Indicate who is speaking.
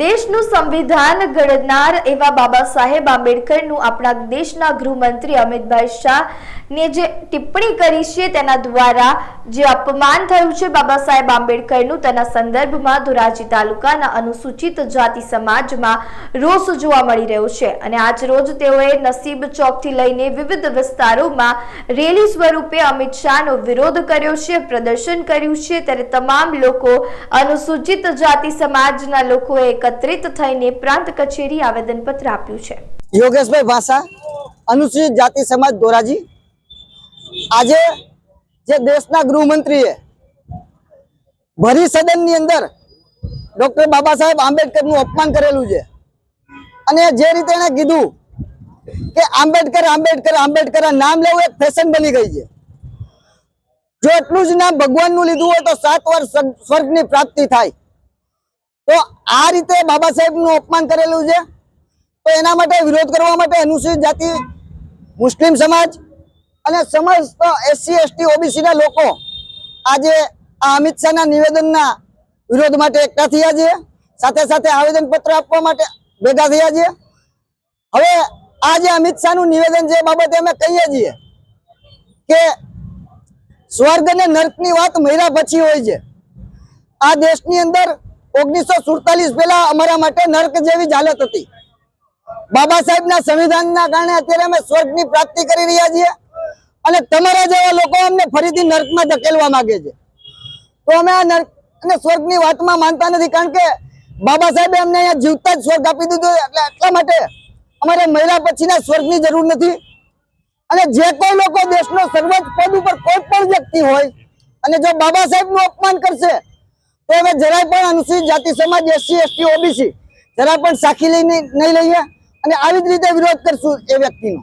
Speaker 1: દેશનું સંવિધાન ઘડનાર એવા બાબા સાહેબ આંબેડકરનું આપણા દેશના ગૃહમંત્રી અમિતભાઈ શાહને જે ટિપ્પણી કરી છે તેના દ્વારા જે અપમાન થયું છે બાબા સાહેબ આંબેડકરનું તેના સંદર્ભમાં ધોરાજી તાલુકાના અનુસૂચિત જાતિ સમાજમાં રોષ જોવા મળી રહ્યો છે અને આજ રોજ તેઓએ નસીબ ચોકથી લઈને વિવિધ વિસ્તારોમાં રેલી સ્વરૂપે અમિત શાહનો વિરોધ કર્યો છે, પ્રદર્શન કર્યું છે। ત્યારે તમામ લોકો અનુસૂચિત જાતિ સમાજના લોકોએ एकत्रित થઈને પ્રાંત કચેરી આવેદનપત્ર આપ્યું છે।
Speaker 2: યોગેશભાઈ ભાષા અનુસૂચિત જાતિ સમાજ ધોરાજી આજે જે દેશના ગૃહમંત્રીએ ભરી સદનની અંદર ડોક્ટર બાબા સાહેબ આંબેડકરનું અપમાન કરેલું છે અને જે રીતે એને કીધું કે આંબેડકર આંબેડકર આંબેડકર નામ લેવું એક ફેશન બની ગઈ છે। જો એટલું જ નામ ભગવાનનું લીધું હોય તો 7 વાર સ્વર્ગની પ્રાપ્તિ થાય। તો આ રીતે બાબા સાહેબનું અપમાન કરેલું છે તો એના માટે વિરોધ કરવા માટે અનુસૂચિત જાતિ મુસ્લિમ સમાજ અને સમસ્ત એસસી એસટી ઓબીસી ના લોકો આજે આ અમિત શાહના નિવેદનના વિરોધ માટે એકઠા થયા છે, સાથે સાથે આવેદન પત્ર આપવા માટે ભેગા થયા છે। હવે આ જે અમિત શાહનું નિવેદન છે એ બાબતે અમે કહીએ છીએ કે સ્વર્ગ અને નર્કની વાત મર્યા પછી હોય છે। આ દેશની અંદર 1947 પહેલા અમારા માટે નર્ક જેવી જ હાલત હતી। બાબા સાહેબના સંવિધાનના કારણે અત્યારે અમે સ્વર્ગની પ્રાપ્તિ કરી રહ્યા છીએ અને તમારા જેવા લોકો અમને ફરીથી નર્કમાં ધકેલવા માંગે છે। તો અમે આ નર્ક અને સ્વર્ગની વાતમાં માનતા નથી, કારણ કે બાબા સાહેબે અમને અહીંયા જીવતા જ સ્વર્ગ આપી દીધો, એટલે એટલા માટે અમારે મહિલા પછીના સ્વર્ગની જરૂર નથી। અને જે કોઈ લોકો દેશનો સર્વોચ્ચ પદ ઉપર કોઈ પણ વ્યક્તિ હોય અને જો બાબા સાહેબનું અપમાન કરશે તો અમે જરાય પણ અનુસૂચિત જાતિ સમાજ એસસી એસટી ઓબીસી જરા પણ સાખી લઈને નહીં લઈએ અને આવી જ રીતે વિરોધ કરશું એ વ્યક્તિનો।